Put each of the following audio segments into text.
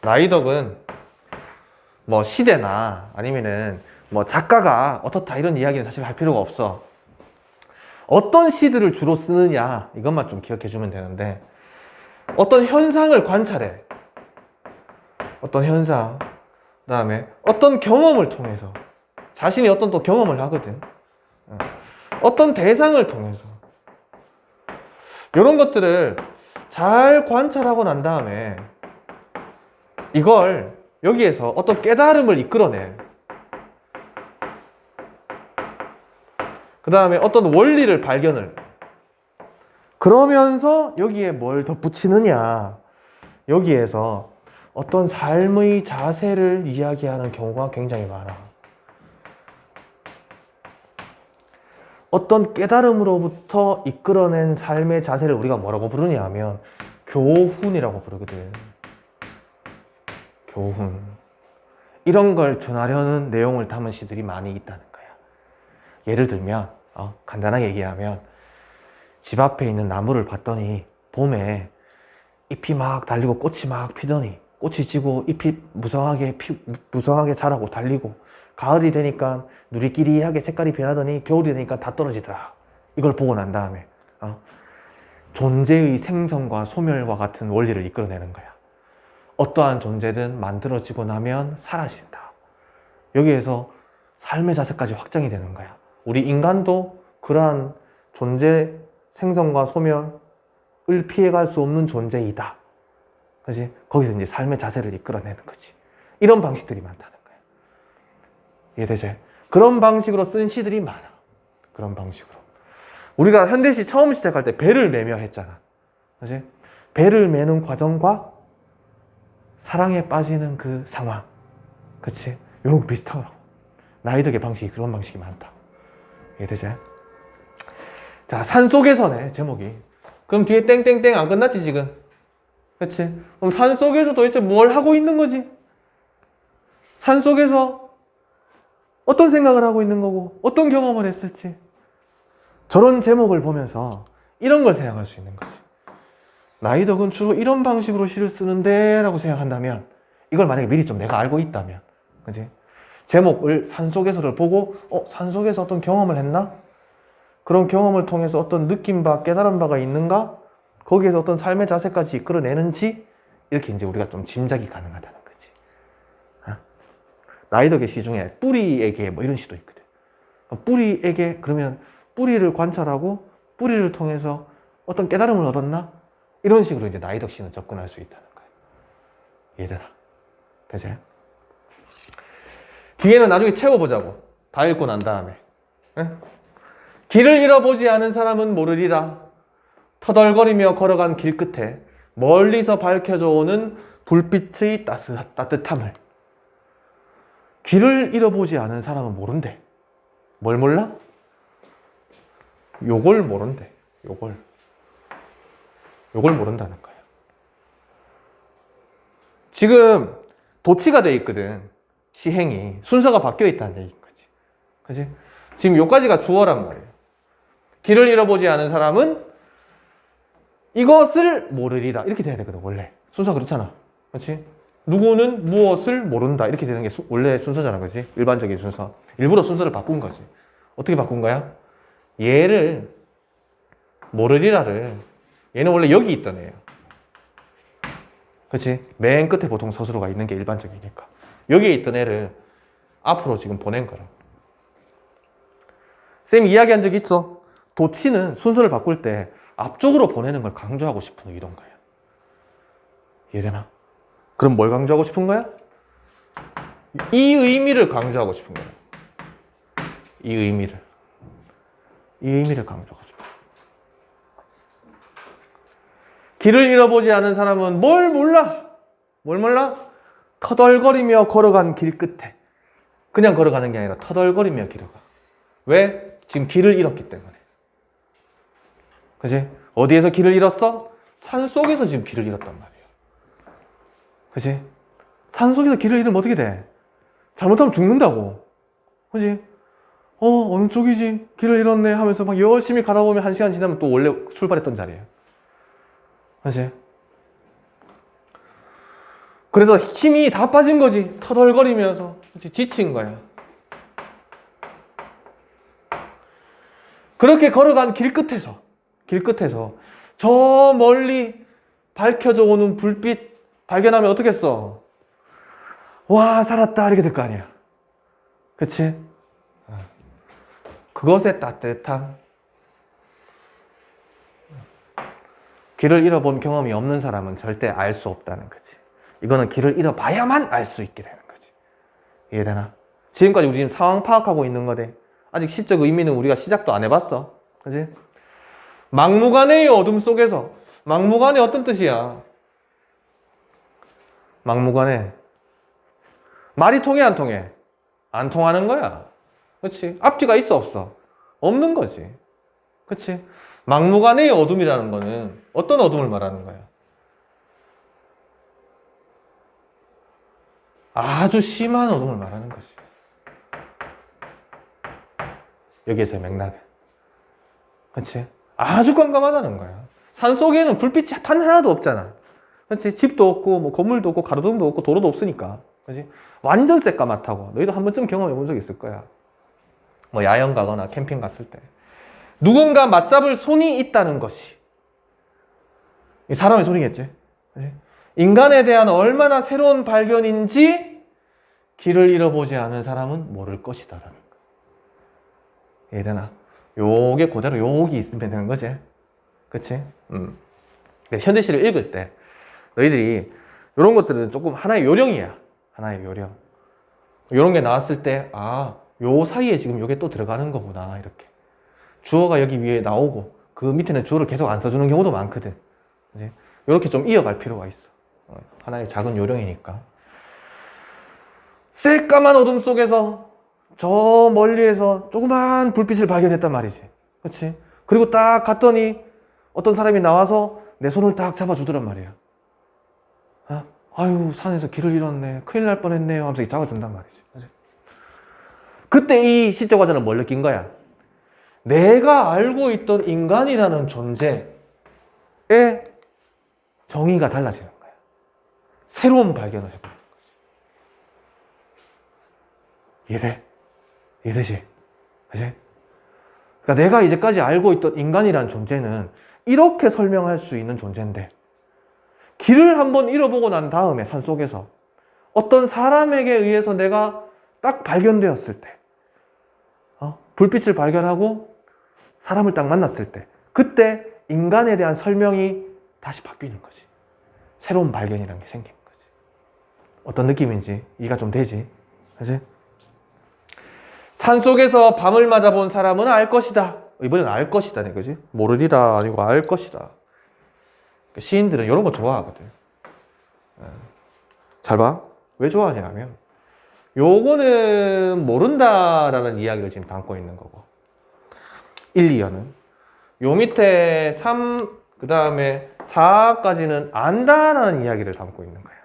라이덕은 뭐 시대나 아니면은 뭐 작가가 어떻다 이런 이야기는 사실 할 필요가 없어. 어떤 시들을 주로 쓰느냐 이것만 좀 기억해 주면 되는데, 어떤 현상을 관찰해. 어떤 현상, 그 다음에 어떤 경험을 통해서 자신이 어떤 또 경험을 하거든. 어떤 대상을 통해서 이런 것들을 잘 관찰하고 난 다음에 이걸 여기에서 어떤 깨달음을 이끌어내. 그 다음에 어떤 원리를 발견을. 그러면서 여기에 뭘 덧붙이느냐, 여기에서 어떤 삶의 자세를 이야기하는 경우가 굉장히 많아. 어떤 깨달음으로부터 이끌어낸 삶의 자세를 우리가 뭐라고 부르냐 하면 교훈이라고 부르거든. 교훈. 이런 걸 전하려는 내용을 담은 시들이 많이 있다는 거야. 예를 들면 간단하게 얘기하면, 집 앞에 있는 나무를 봤더니 봄에 잎이 막 달리고 꽃이 막 피더니 꽃이 지고 잎이 무성하게 자라고 달리고, 가을이 되니까 누리끼리하게 색깔이 변하더니 겨울이 되니까 다 떨어지더라. 이걸 보고 난 다음에 존재의 생성과 소멸과 같은 원리를 이끌어내는 거야. 어떠한 존재든 만들어지고 나면 사라진다. 여기에서 삶의 자세까지 확장이 되는 거야. 우리 인간도 그러한 존재, 생성과 소멸을 피해갈 수 없는 존재이다. 그렇지? 거기서 이제 삶의 자세를 이끌어내는 거지. 이런 방식들이 많다는 거야. 이해되지? 그런 방식으로 쓴 시들이 많아. 그런 방식으로. 우리가 현대시 처음 시작할 때 배를 매며 했잖아. 그렇지? 배를 매는 과정과 사랑에 빠지는 그 상황. 그치? 이런 거 비슷하더라고. 라이덕의 방식이 그런 방식이 많다. 이해되지? 자, 산속에서네, 제목이. 그럼 뒤에 땡땡땡 안 끝났지, 지금? 그치? 그럼 산속에서 도대체 뭘 하고 있는 거지? 산속에서 어떤 생각을 하고 있는 거고, 어떤 경험을 했을지. 저런 제목을 보면서 이런 걸 생각할 수 있는 거지. 라이덕은 주로 이런 방식으로 시를 쓰는데 라고 생각한다면, 이걸 만약에 미리 좀 내가 알고 있다면, 그치? 제목을 산속에서를 보고 산속에서 어떤 경험을 했나? 그런 경험을 통해서 어떤 느낌바, 깨달은 바가 있는가? 거기에서 어떤 삶의 자세까지 이끌어내는지, 이렇게 이제 우리가 좀 짐작이 가능하다는 거지. 라이덕의 시 중에 뿌리에게 뭐 이런 시도 있거든. 뿌리에게, 그러면 뿌리를 관찰하고 뿌리를 통해서 어떤 깨달음을 얻었나? 이런 식으로 이제 라이덕 시는 접근할 수 있다는 거야. 이해되나? 되지? 뒤에는 나중에 채워보자고. 다 읽고 난 다음에. 길을 잃어보지 않은 사람은 모르리라. 터덜거리며 걸어간 길 끝에 멀리서 밝혀져 오는 불빛의 따뜻함을. 길을 잃어보지 않은 사람은 모른대. 뭘 몰라? 요걸 모른대. 요걸 모른다는 거야. 지금 도치가 돼 있거든. 시행이. 순서가 바뀌어 있다는 얘기인 거지. 그치? 지금 요까지가 주어란 말이에요. 길을 잃어보지 않은 사람은 이것을 모르리라. 이렇게 돼야 되거든, 원래. 순서가 그렇잖아. 그렇지? 누구는 무엇을 모른다. 이렇게 되는 게 원래 순서잖아. 그렇지? 일반적인 순서. 일부러 순서를 바꾼 거지. 어떻게 바꾼 거야? 얘를, 모르리라를, 얘는 원래 여기 있던 애예요. 그렇지? 맨 끝에 보통 서술어가 있는 게 일반적이니까. 여기에 있던 애를 앞으로 지금 보낸 거라. 쌤이 이야기한 적 있어. 도치는 순서를 바꿀 때 앞쪽으로 보내는 걸 강조하고 싶은 의도인 거야. 이해되나? 그럼 뭘 강조하고 싶은 거야? 이 의미를 강조하고 싶은 거야. 이 의미를 강조하고 싶어. 길을 잃어보지 않은 사람은 뭘 몰라? 뭘 몰라? 터덜거리며 걸어간 길 끝에. 그냥 걸어가는 게 아니라 터덜거리며 걸어가. 왜? 지금 길을 잃었기 때문에. 그치? 어디에서 길을 잃었어? 산속에서 지금 길을 잃었단 말이에요. 그치? 산속에서 길을 잃으면 어떻게 돼? 잘못하면 죽는다고. 그치? 어느 쪽이지? 길을 잃었네 하면서 막 열심히 가다 보면 1시간 지나면 또 원래 출발했던 자리예요. 그치? 그래서 힘이 다 빠진 거지. 터덜거리면서 지친 거야. 그렇게 걸어간 길 끝에서 저 멀리 밝혀져 오는 불빛 발견하면 어떻겠어? 와, 살았다 이렇게 될 거 아니야. 그치? 그것의 따뜻함. 길을 잃어본 경험이 없는 사람은 절대 알 수 없다는 거지. 이거는 길을 잃어봐야만 알 수 있게 되는 거지. 이해되나? 지금까지 우리 지금 상황 파악하고 있는 거대. 아직 시적 의미는 우리가 시작도 안 해봤어. 그치? 막무가내의 어둠 속에서. 막무가내 어떤 뜻이야? 막무가내. 말이 통해 안 통해? 안 통하는 거야. 그치? 앞뒤가 있어 없어? 없는 거지. 그치? 막무가내의 어둠이라는 거는 어떤 어둠을 말하는 거야? 아주 심한 어둠을 말하는 거지. 여기에서의 맥락은. 그치? 아주 깜깜하다는 거야. 산 속에는 불빛이 단 하나도 없잖아. 그치? 집도 없고, 뭐 건물도 없고, 가로등도 없고, 도로도 없으니까. 그치? 완전 새까맣다고. 너희도 한 번쯤 경험해 본 적 있을 거야. 뭐 야영 가거나 캠핑 갔을 때. 누군가 맞잡을 손이 있다는 것이. 이 사람의 손이겠지. 그치? 인간에 대한 얼마나 새로운 발견인지 길을 잃어보지 않은 사람은 모를 것이다라는 거. 이해되나? 요게 그대로 여기 있으면 되는 거지. 그치? 현대시를 읽을 때 너희들이 이런 것들은 조금 하나의 요령이야. 하나의 요령. 이런 게 나왔을 때, 아, 요 사이에 지금 요게 또 들어가는 거구나. 이렇게. 주어가 여기 위에 나오고 그 밑에는 주어를 계속 안 써주는 경우도 많거든. 그치? 이렇게 좀 이어갈 필요가 있어. 하나의 작은 요령이니까. 새까만 어둠 속에서 저 멀리에서 조그만 불빛을 발견했단 말이지. 그치? 그리고 딱 갔더니 어떤 사람이 나와서 내 손을 딱 잡아주더란 말이야. 아유, 산에서 길을 잃었네. 큰일 날 뻔했네요. 하면서 잡아준단 말이지. 그치? 그때 이 시적 화자는 뭘 느낀 거야? 내가 알고 있던 인간이라는 존재의 정의가 달라지는 거야. 새로운 발견을 해보는 거지. 이해돼? 이해되지? 그치? 그러니까 내가 이제까지 알고 있던 인간이라는 존재는 이렇게 설명할 수 있는 존재인데, 길을 한번 잃어보고 난 다음에 산속에서 어떤 사람에게 의해서 내가 딱 발견되었을 때, 불빛을 발견하고 사람을 딱 만났을 때, 그때 인간에 대한 설명이 다시 바뀌는 거지. 새로운 발견이라는 게 생기는 거지. 어떤 느낌인지 이해가 좀 되지? 그치? 산속에서 밤을 맞아본 사람은 알 것이다. 이번엔 알 것이다네, 그지? 모르리다 아니고 알 것이다. 시인들은 이런 거 좋아하거든. 잘 봐. 왜 좋아하냐면 요거는 모른다라는 이야기를 지금 담고 있는 거고, 1, 2연은 요 밑에 3, 그 다음에 4까지는 안다라는 이야기를 담고 있는 거야.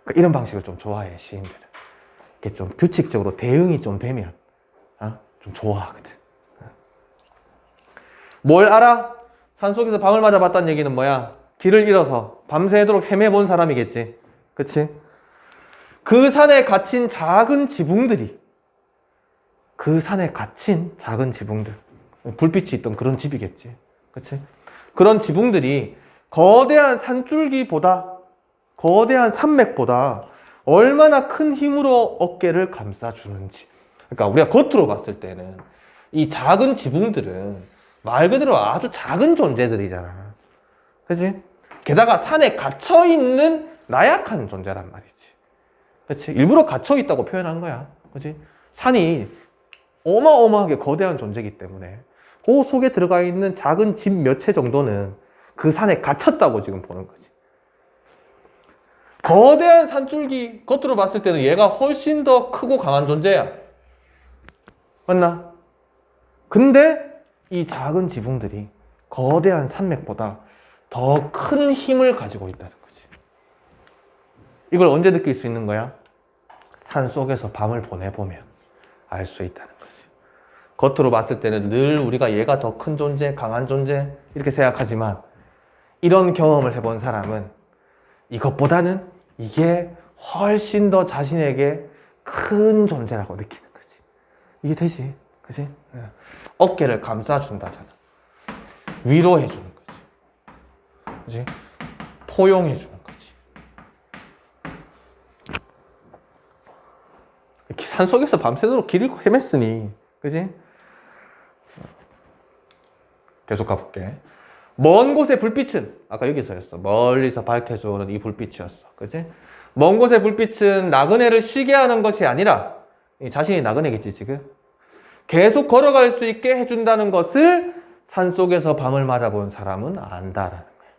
그러니까 이런 방식을 좀 좋아해, 시인들은. 이렇게 좀 규칙적으로 대응이 좀 되면 좀 좋아하거든. 뭘 알아? 산속에서 밤을 맞아봤다는 얘기는 뭐야? 길을 잃어서 밤새도록 헤매본 사람이겠지. 그치? 그 산에 갇힌 작은 지붕들이, 불빛이 있던 그런 집이겠지. 그치? 그런 지붕들이 거대한 산줄기보다, 거대한 산맥보다 얼마나 큰 힘으로 어깨를 감싸주는지. 그러니까 우리가 겉으로 봤을 때는 이 작은 지붕들은 말 그대로 아주 작은 존재들이잖아. 그치? 게다가 산에 갇혀있는 나약한 존재란 말이지. 그치? 일부러 갇혀있다고 표현한 거야. 그치? 산이 어마어마하게 거대한 존재이기 때문에 그 속에 들어가 있는 작은 집 몇 채 정도는 그 산에 갇혔다고 지금 보는 거지. 거대한 산줄기 겉으로 봤을 때는 얘가 훨씬 더 크고 강한 존재야. 맞나? 근데 이 작은 지붕들이 거대한 산맥보다 더 큰 힘을 가지고 있다는 거지. 이걸 언제 느낄 수 있는 거야? 산 속에서 밤을 보내보면 알 수 있다는 거지. 겉으로 봤을 때는 늘 우리가 얘가 더 큰 존재, 강한 존재 이렇게 생각하지만, 이런 경험을 해본 사람은 이것보다는 이게 훨씬 더 자신에게 큰 존재라고 느끼는 거지. 이게 되지, 그지? 어깨를 감싸준다잖아. 위로해주는 거지, 그지? 포용해주는 거지. 산속에서 밤새도록 길을 헤맸으니, 그지? 계속 가볼게. 먼 곳의 불빛은, 아까 여기서였어. 멀리서 밝혀주는 이 불빛이었어. 그지? 먼 곳의 불빛은 나그네를 쉬게 하는 것이 아니라, 자신이 나그네겠지, 지금. 계속 걸어갈 수 있게 해준다는 것을 산속에서 밤을 맞아본 사람은 안다라는 거야.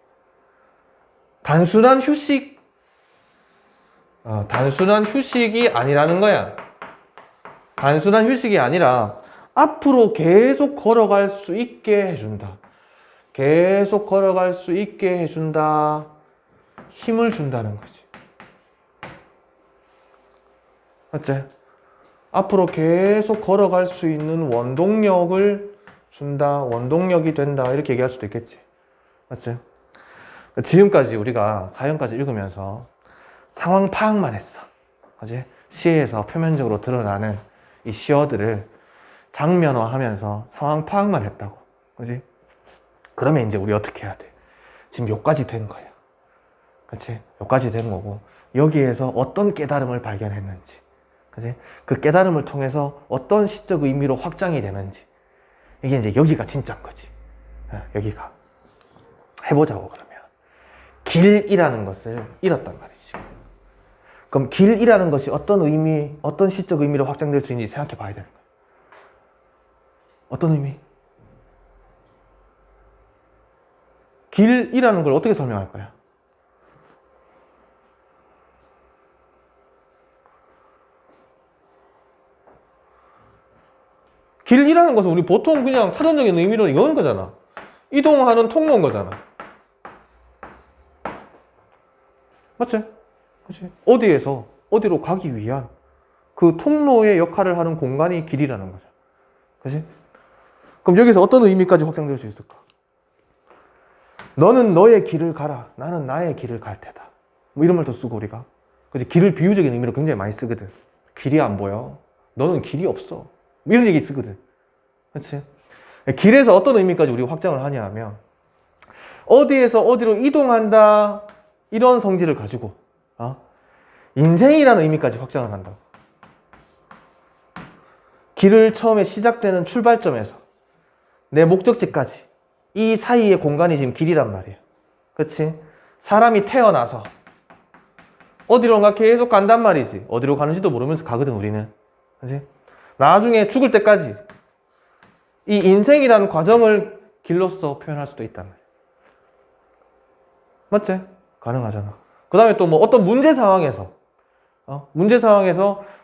단순한 휴식이 아니라는 거야. 단순한 휴식이 아니라 앞으로 계속 걸어갈 수 있게 해준다. 계속 걸어갈 수 있게 해준다. 힘을 준다는 거지. 맞지? 앞으로 계속 걸어갈 수 있는 원동력을 준다. 원동력이 된다. 이렇게 얘기할 수도 있겠지. 맞지? 지금까지 우리가 사연까지 읽으면서 상황 파악만 했어. 그지? 시에서 표면적으로 드러나는 이 시어들을 장면화하면서 상황 파악만 했다고. 그지? 그러면 이제 우리 어떻게 해야 돼? 지금 여기까지 된 거야. 그치? 여기까지 된 거고, 여기에서 어떤 깨달음을 발견했는지, 그치? 그 깨달음을 통해서 어떤 시적 의미로 확장이 되는지, 이게 이제 여기가 진짜인 거지. 여기가. 해보자고, 그러면. 길이라는 것을 잃었단 말이지. 그럼 길이라는 것이 어떤 의미, 어떤 시적 의미로 확장될 수 있는지 생각해 봐야 되는 거야. 어떤 의미? 길이라는 걸 어떻게 설명할 거야? 길이라는 것은 우리 보통 그냥 사전적인 의미로 이거는 거잖아. 이동하는 통로인 거잖아. 맞지? 그치? 어디에서 어디로 가기 위한 그 통로의 역할을 하는 공간이 길이라는 거죠. 그치? 그럼 여기서 어떤 의미까지 확장될 수 있을까? 너는 너의 길을 가라. 나는 나의 길을 갈 테다. 뭐 이런 말도 쓰고 우리가. 그치? 길을 비유적인 의미로 굉장히 많이 쓰거든. 길이 안 보여. 너는 길이 없어. 뭐 이런 얘기 쓰거든. 그치? 길에서 어떤 의미까지 우리가 확장을 하냐 하면, 어디에서 어디로 이동한다. 이런 성질을 가지고, 인생이라는 의미까지 확장을 한다고. 길을 처음에 시작되는 출발점에서 내 목적지까지 이 사이의 공간이 지금 길이란 말이에요. 그치? 사람이 태어나서 어디론가 계속 간단 말이지. 어디로 가는지도 모르면서 가거든, 우리는. 그치? 나중에 죽을 때까지 이 인생이라는 과정을 길로서 표현할 수도 있단 말이야. 맞지? 가능하잖아. 그 다음에 또 뭐 어떤 문제 상황에서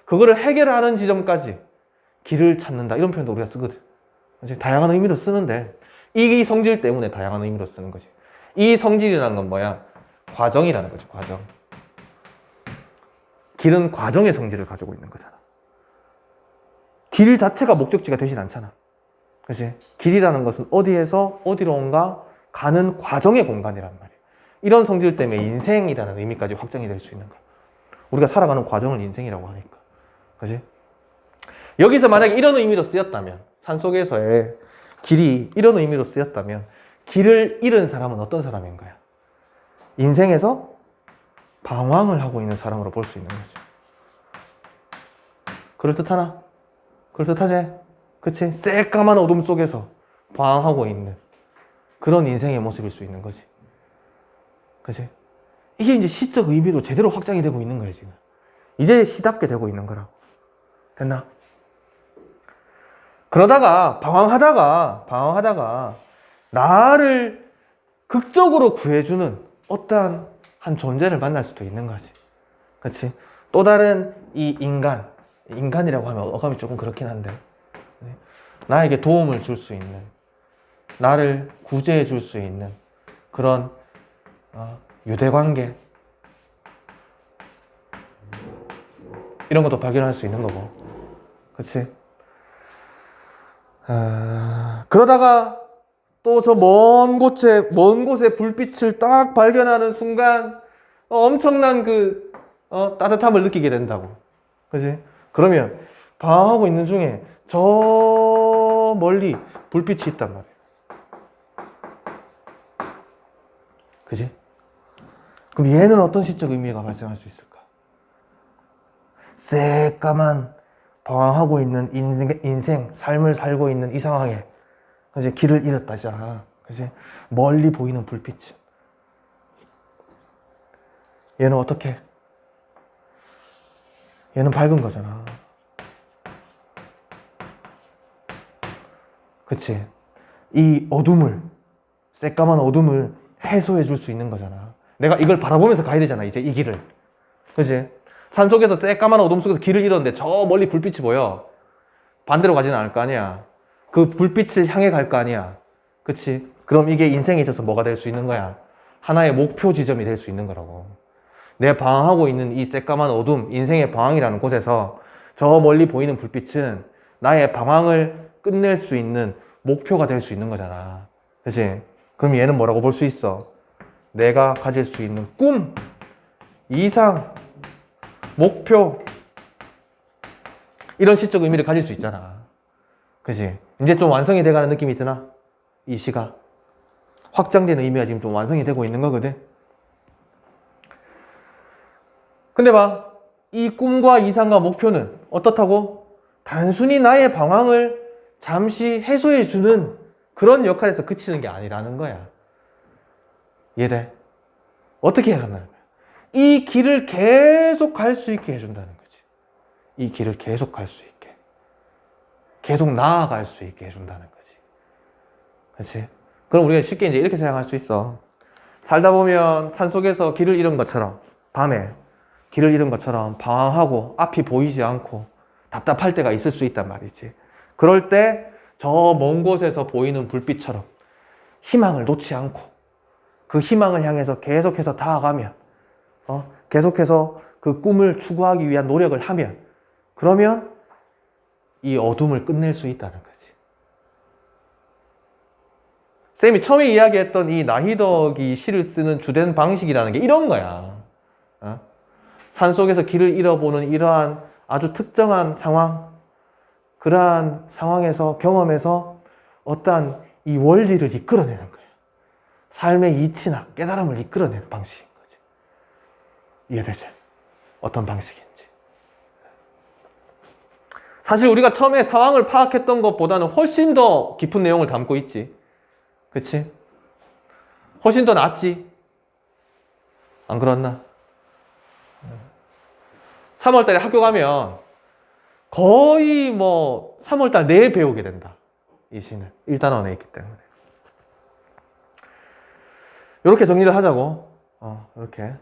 그거를 해결하는 지점까지 길을 찾는다. 이런 표현도 우리가 쓰거든. 그치? 다양한 의미로 쓰는데, 이 성질 때문에 다양한 의미로 쓰는 거지. 이 성질이라는 건 뭐야? 과정이라는 거지, 과정. 길은 과정의 성질을 가지고 있는 거잖아. 길 자체가 목적지가 되진 않잖아. 그치? 길이라는 것은 어디에서 어디로인가 가는 과정의 공간이란 말이야. 이런 성질 때문에 인생이라는 의미까지 확장이 될 수 있는 거야. 우리가 살아가는 과정을 인생이라고 하니까. 그치? 여기서 만약에 이런 의미로 쓰였다면, 산속에서의 길이 이런 의미로 쓰였다면, 길을 잃은 사람은 어떤 사람인 거야? 인생에서 방황을 하고 있는 사람으로 볼 수 있는 거죠. 그럴듯하나? 그럴듯하지? 그치? 새까만 어둠 속에서 방황하고 있는 그런 인생의 모습일 수 있는 거지. 그치? 이게 이제 시적 의미로 제대로 확장이 되고 있는 거예요, 지금. 이제 시답게 되고 있는 거라고. 됐나? 그러다가 방황하다가 나를 극적으로 구해주는 어떠한 한 존재를 만날 수도 있는 거지. 그치? 또 다른 이 인간이라고 하면 어감이 조금 그렇긴 한데, 나에게 도움을 줄 수 있는, 나를 구제해 줄 수 있는 그런 유대관계, 이런 것도 발견할 수 있는 거고. 그치? 그러다가 또 저 먼 곳에 불빛을 딱 발견하는 순간 엄청난 그 따뜻함을 느끼게 된다고. 그지? 그러면 방황하고 있는 중에 저 멀리 불빛이 있단 말이야. 그지? 그럼 얘는 어떤 시적 의미가 발생할 수 있을까? 새까만 방황하고 있는 인생, 삶을 살고 있는 이 상황에 이제 길을 잃었다잖아. 그지? 멀리 보이는 불빛. 얘는 어떻게? 얘는 밝은 거잖아. 그치? 이 어둠을, 새까만 어둠을 해소해 줄 수 있는 거잖아. 내가 이걸 바라보면서 가야 되잖아, 이제 이 길을. 그치? 산속에서 새까만 어둠 속에서 길을 잃었는데 저 멀리 불빛이 보여. 반대로 가지는 않을 거 아니야. 그 불빛을 향해 갈 거 아니야. 그치? 그럼 이게 인생에 있어서 뭐가 될 수 있는 거야? 하나의 목표 지점이 될 수 있는 거라고. 내 방황하고 있는 이 새까만 어둠, 인생의 방황이라는 곳에서 저 멀리 보이는 불빛은 나의 방황을 끝낼 수 있는 목표가 될 수 있는 거잖아. 그치? 그럼 얘는 뭐라고 볼 수 있어? 내가 가질 수 있는 꿈, 이상, 목표, 이런 시적 의미를 가질 수 있잖아. 그치? 이제 좀 완성이 돼가는 느낌이 드나? 이 시가. 확장되는 의미가 지금 좀 완성이 되고 있는 거거든. 근데 봐, 이 꿈과 이상과 목표는 어떻다고? 단순히 나의 방황을 잠시 해소해주는 그런 역할에서 그치는 게 아니라는 거야. 이해돼? 어떻게 해야 한다는 거야? 이 길을 계속 갈 수 있게 해준다는 거지. 이 길을 계속 갈 수 있게. 계속 나아갈 수 있게 해준다는 거지. 그렇지? 그럼 우리가 쉽게 이제 이렇게 생각할 수 있어. 살다 보면 산속에서 길을 잃은 것처럼, 밤에 길을 잃은 것처럼 방황하고 앞이 보이지 않고 답답할 때가 있을 수 있단 말이지. 그럴 때 저 먼 곳에서 보이는 불빛처럼 희망을 놓지 않고 그 희망을 향해서 계속해서 다가가면, 계속해서 그 꿈을 추구하기 위한 노력을 하면, 그러면 이 어둠을 끝낼 수 있다는 거지. 쌤이 처음에 이야기했던 이 나희덕이 시를 쓰는 주된 방식이라는 게 이런 거야. 산속에서 길을 잃어보는 이러한 아주 특정한 상황, 그러한 상황에서 경험에서 어떠한 이 원리를 이끌어내는 거야. 삶의 이치나 깨달음을 이끌어내는 방식인 거지. 이해되지? 어떤 방식인지. 사실 우리가 처음에 상황을 파악했던 것보다는 훨씬 더 깊은 내용을 담고 있지. 그치? 훨씬 더 낫지? 안 그렇나? 3월달에 학교 가면 거의 뭐 3월달 내에 배우게 된다. 이 시는 1단원에 있기 때문에. 이렇게 정리를 하자고. 이렇게.